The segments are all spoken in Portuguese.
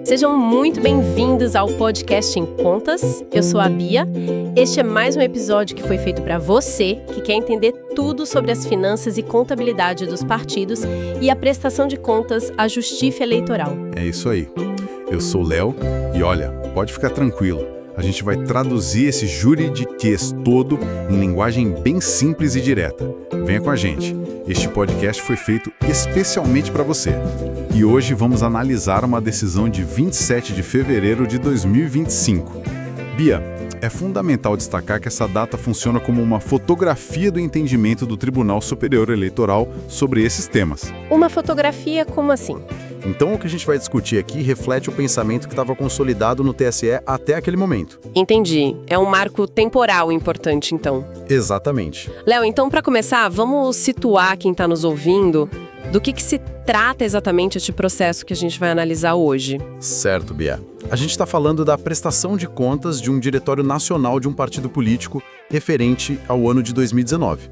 Sejam muito bem-vindos ao podcast Em Contas. Eu sou a Bia. Este é mais um episódio que foi feito para você que quer entender tudo sobre as finanças e contabilidade dos partidos e a prestação de contas à Justiça Eleitoral. É isso aí. Eu sou o Léo e olha, pode ficar tranquilo. A gente vai traduzir esse juridiquês todo em linguagem bem simples e direta. Venha com a gente. Este podcast foi feito especialmente para você. E hoje vamos analisar uma decisão de 27 de fevereiro de 2025. Bia, é fundamental destacar que essa data funciona como uma fotografia do entendimento do Tribunal Superior Eleitoral sobre esses temas. Uma fotografia como assim? Então, o que a gente vai discutir aqui reflete o pensamento que estava consolidado no TSE até aquele momento. Entendi. É um marco temporal importante, então. Exatamente. Léo, então, para começar, vamos situar quem está nos ouvindo do que se trata exatamente este processo que a gente vai analisar hoje. Certo, Bia. A gente está falando da prestação de contas de um diretório nacional de um partido político referente ao ano de 2019.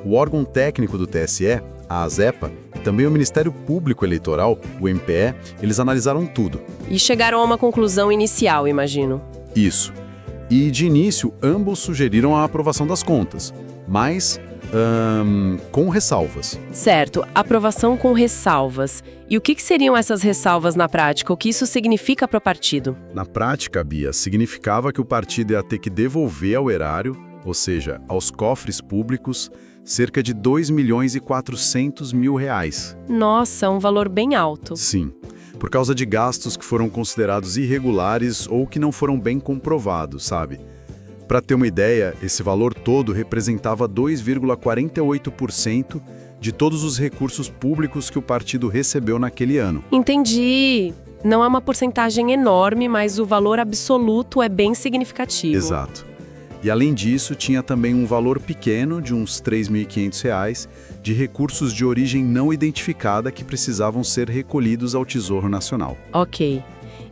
O órgão técnico do TSE, a ASEPA, e também o Ministério Público Eleitoral, o MPE, eles analisaram tudo. E chegaram a uma conclusão inicial, imagino. Isso. E, de início, ambos sugeriram a aprovação das contas, mas com ressalvas. Certo, aprovação com ressalvas. E o que seriam essas ressalvas na prática? O que isso significa para o partido? Na prática, Bia, significava que o partido ia ter que devolver ao erário, ou seja, aos cofres públicos, cerca de R$ 2.400.000. Nossa, um valor bem alto. Sim, por causa de gastos que foram considerados irregulares ou que não foram bem comprovados, sabe? Para ter uma ideia, esse valor todo representava 2,48% de todos os recursos públicos que o partido recebeu naquele ano. Entendi. Não é uma porcentagem enorme, mas o valor absoluto é bem significativo. Exato. E além disso, tinha também um valor pequeno, de uns R$ 3.500, de recursos de origem não identificada que precisavam ser recolhidos ao Tesouro Nacional. Ok.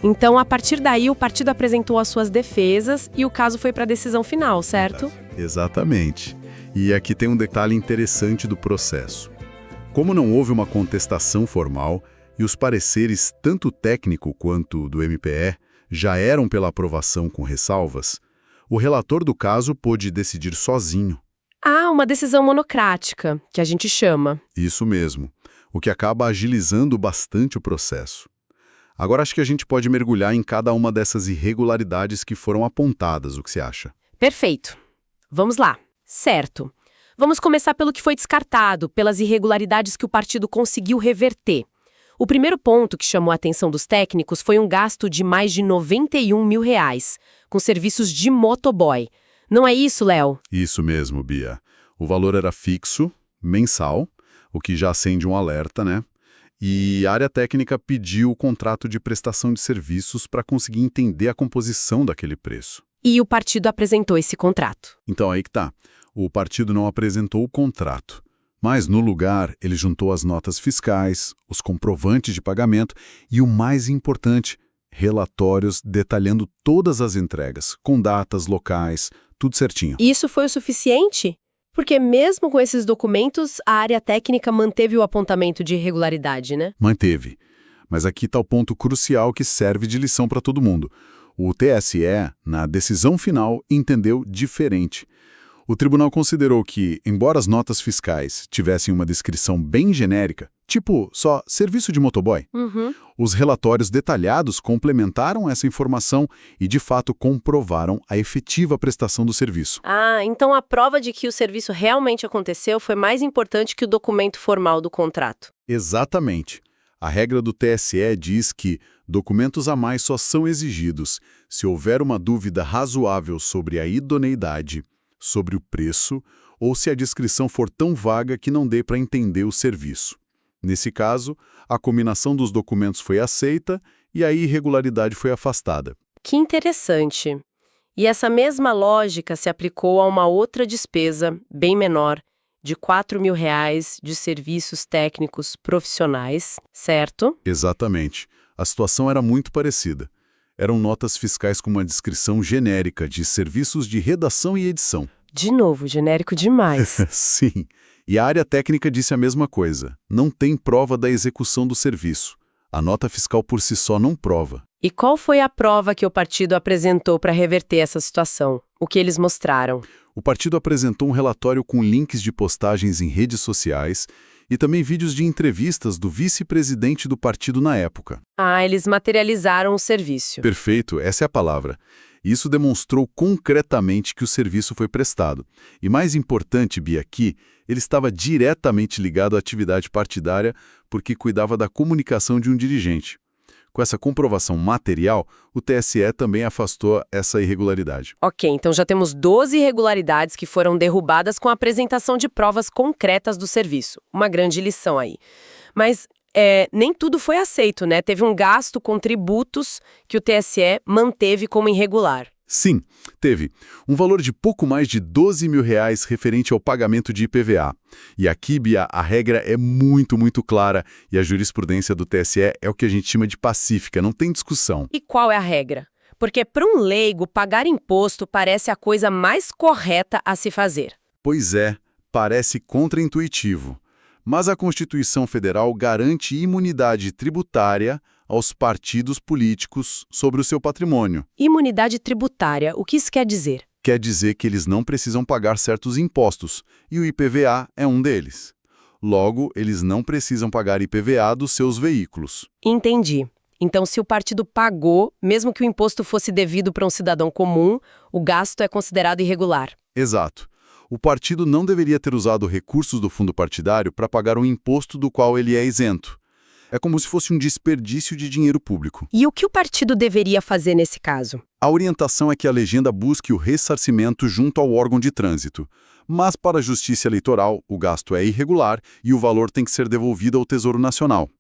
Então, a partir daí, o partido apresentou as suas defesas e o caso foi para a decisão final, certo? Exatamente. E aqui tem um detalhe interessante do processo. Como não houve uma contestação formal e os pareceres, tanto técnico quanto do MPE, já eram pela aprovação com ressalvas, o relator do caso pôde decidir sozinho. Ah, uma decisão monocrática, que a gente chama. Isso mesmo, o que acaba agilizando bastante o processo. Agora acho que a gente pode mergulhar em cada uma dessas irregularidades que foram apontadas, o que você acha? Perfeito. Vamos lá. Certo. Vamos começar pelo que foi descartado, pelas irregularidades que o partido conseguiu reverter. O primeiro ponto que chamou a atenção dos técnicos foi um gasto de mais de R$ 91 mil, com serviços de motoboy. Não é isso, Léo? Isso mesmo, Bia. O valor era fixo, mensal, o que já acende um alerta, né? E a área técnica pediu o contrato de prestação de serviços para conseguir entender a composição daquele preço. E o partido apresentou esse contrato. Então aí que tá. O partido não apresentou o contrato, mas no lugar ele juntou as notas fiscais, os comprovantes de pagamento e o mais importante, relatórios detalhando todas as entregas, com datas, locais, tudo certinho. Isso foi o suficiente? Porque mesmo com esses documentos, a área técnica manteve o apontamento de irregularidade, né? Manteve. Mas aqui está o ponto crucial que serve de lição para todo mundo. O TSE, na decisão final, entendeu diferente. O tribunal considerou que, embora as notas fiscais tivessem uma descrição bem genérica, tipo só serviço de motoboy, os relatórios detalhados complementaram essa informação e, de fato, comprovaram a efetiva prestação do serviço. Ah, então a prova de que o serviço realmente aconteceu foi mais importante que o documento formal do contrato. Exatamente. A regra do TSE diz que documentos a mais só são exigidos se houver uma dúvida razoável sobre a idoneidade, sobre o preço, ou se a descrição for tão vaga que não dê para entender o serviço. Nesse caso, a combinação dos documentos foi aceita e a irregularidade foi afastada. Que interessante. E essa mesma lógica se aplicou a uma outra despesa, bem menor, de R$ 4 mil de serviços técnicos profissionais, certo? Exatamente. A situação era muito parecida. Eram notas fiscais com uma descrição genérica de serviços de redação e edição. De novo, genérico demais. Sim. E a área técnica disse a mesma coisa. Não tem prova da execução do serviço. A nota fiscal por si só não prova. E qual foi a prova que o partido apresentou para reverter essa situação? O que eles mostraram? O partido apresentou um relatório com links de postagens em redes sociais e também vídeos de entrevistas do vice-presidente do partido na época. Ah, eles materializaram o serviço. Perfeito, essa é a palavra. Isso demonstrou concretamente que o serviço foi prestado. E mais importante, Bia, aqui, ele estava diretamente ligado à atividade partidária porque cuidava da comunicação de um dirigente. Com essa comprovação material, o TSE também afastou essa irregularidade. Ok, então já temos 12 irregularidades que foram derrubadas com a apresentação de provas concretas do serviço. Uma grande lição aí. Mas nem tudo foi aceito, né? Teve um gasto com tributos que o TSE manteve como irregular. Sim, teve. Um valor de pouco mais de R$12 mil referente ao pagamento de IPVA. E aqui, Bia, a regra é muito, muito clara e a jurisprudência do TSE é o que a gente chama de pacífica, não tem discussão. E qual é a regra? Porque para um leigo, pagar imposto parece a coisa mais correta a se fazer. Pois é, parece contraintuitivo. Mas a Constituição Federal garante imunidade tributária aos partidos políticos sobre o seu patrimônio. Imunidade tributária, o que isso quer dizer? Quer dizer que eles não precisam pagar certos impostos, e o IPVA é um deles. Logo, eles não precisam pagar IPVA dos seus veículos. Entendi. Então, se o partido pagou, mesmo que o imposto fosse devido para um cidadão comum, o gasto é considerado irregular. Exato. O partido não deveria ter usado recursos do fundo partidário para pagar um imposto do qual ele é isento. É como se fosse um desperdício de dinheiro público. E o que o partido deveria fazer nesse caso? A orientação é que a legenda busque o ressarcimento junto ao órgão de trânsito. Mas, para a Justiça Eleitoral, o gasto é irregular e o valor tem que ser devolvido ao Tesouro Nacional.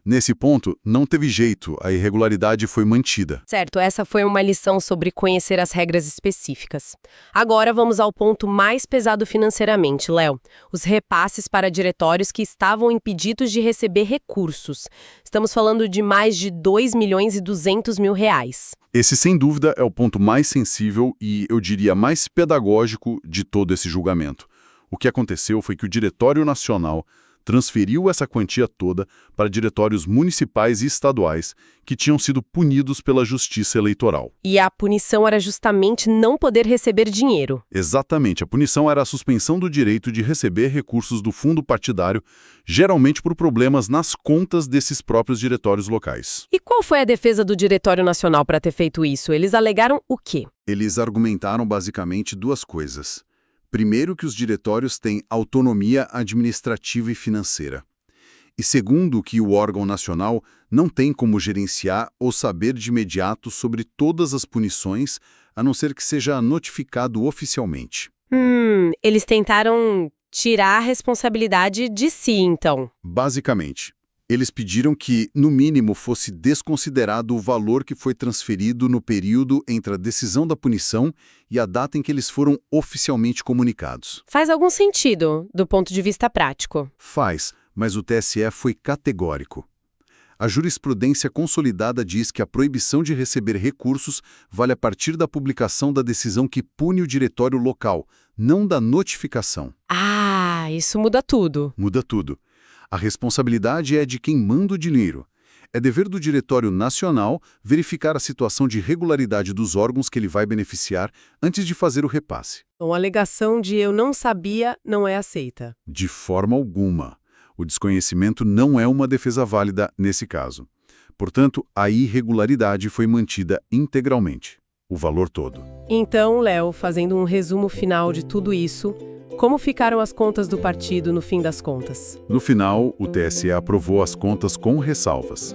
Nesse ponto, não teve jeito, a irregularidade foi mantida. Certo, essa foi uma lição sobre conhecer as regras específicas. Agora vamos ao ponto mais pesado financeiramente, Léo. Os repasses para diretórios que estavam impedidos de receber recursos. Estamos falando de mais de R$2.200.000. Esse, sem dúvida, é o ponto mais sensível e, eu diria, mais pedagógico de todo esse julgamento. O que aconteceu foi que o Diretório Nacional transferiu essa quantia toda para diretórios municipais e estaduais que tinham sido punidos pela Justiça Eleitoral. E a punição era justamente não poder receber dinheiro. Exatamente, a punição era a suspensão do direito de receber recursos do fundo partidário, geralmente por problemas nas contas desses próprios diretórios locais. E qual foi a defesa do Diretório Nacional para ter feito isso? Eles alegaram o quê? Eles argumentaram basicamente duas coisas. Primeiro, que os diretórios têm autonomia administrativa e financeira. E segundo, que o órgão nacional não tem como gerenciar ou saber de imediato sobre todas as punições, a não ser que seja notificado oficialmente. Eles tentaram tirar a responsabilidade de si, então. Basicamente, eles pediram que, no mínimo, fosse desconsiderado o valor que foi transferido no período entre a decisão da punição e a data em que eles foram oficialmente comunicados. Faz algum sentido, do ponto de vista prático. Faz, mas o TSE foi categórico. A jurisprudência consolidada diz que a proibição de receber recursos vale a partir da publicação da decisão que pune o diretório local, não da notificação. Ah, isso muda tudo. Muda tudo. A responsabilidade é de quem manda o dinheiro. É dever do Diretório Nacional verificar a situação de regularidade dos órgãos que ele vai beneficiar antes de fazer o repasse. Então, a alegação de eu não sabia não é aceita. De forma alguma. O desconhecimento não é uma defesa válida nesse caso. Portanto, a irregularidade foi mantida integralmente, o valor todo. Então, Léo, fazendo um resumo final de tudo isso, como ficaram as contas do partido no fim das contas? No final, o TSE aprovou as contas com ressalvas.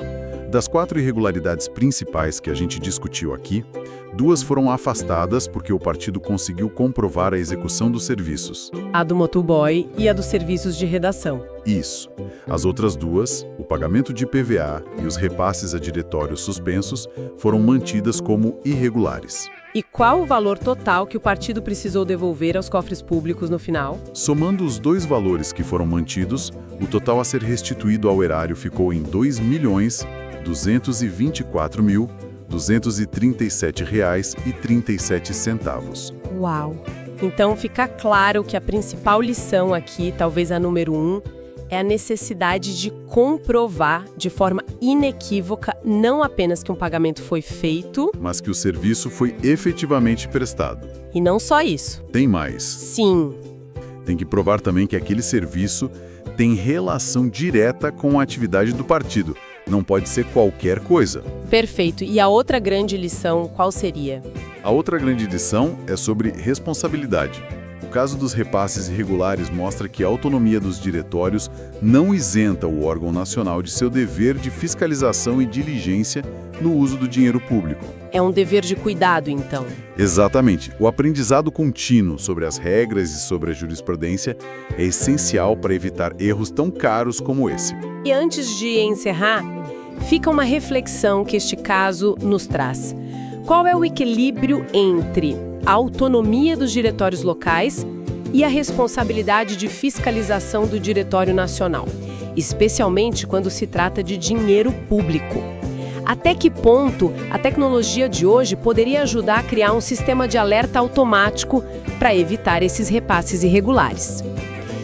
Das 4 irregularidades principais que a gente discutiu aqui, 2 foram afastadas porque o partido conseguiu comprovar a execução dos serviços. A do motoboy e a dos serviços de redação. Isso. As outras 2, o pagamento de IPVA e os repasses a diretórios suspensos, foram mantidas como irregulares. E qual o valor total que o partido precisou devolver aos cofres públicos no final? Somando os 2 valores que foram mantidos, o total a ser restituído ao erário ficou em R$ 2.224.237,37. Uau! Então fica claro que a principal lição aqui, talvez a número 1, é a necessidade de comprovar de forma inequívoca não apenas que um pagamento foi feito, Mas que o serviço foi efetivamente prestado. e não só isso. Tem mais. Sim, Tem que provar também que aquele serviço tem relação direta com a atividade do partido. Não pode ser qualquer coisa. perfeito. E a outra grande lição, qual seria? A outra grande lição é sobre responsabilidade. O caso dos repasses irregulares mostra que a autonomia dos diretórios não isenta o órgão nacional de seu dever de fiscalização e diligência no uso do dinheiro público. É um dever de cuidado, então. Exatamente. O aprendizado contínuo sobre as regras e sobre a jurisprudência é essencial para evitar erros tão caros como esse. E antes de encerrar, fica uma reflexão que este caso nos traz. Qual é o equilíbrio entre a autonomia dos diretórios locais e a responsabilidade de fiscalização do Diretório Nacional, especialmente quando se trata de dinheiro público? Até que ponto a tecnologia de hoje poderia ajudar a criar um sistema de alerta automático para evitar esses repasses irregulares?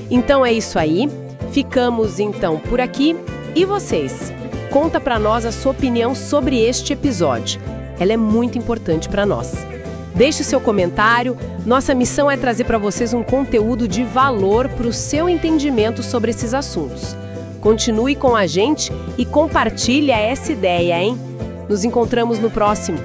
Então é isso aí. Ficamos então por aqui. E vocês? Conta para nós a sua opinião sobre este episódio. Ela é muito importante para nós. Deixe o seu comentário. Nossa missão é trazer para vocês um conteúdo de valor para o seu entendimento sobre esses assuntos. Continue com a gente e compartilhe essa ideia, hein? Nos encontramos no próximo.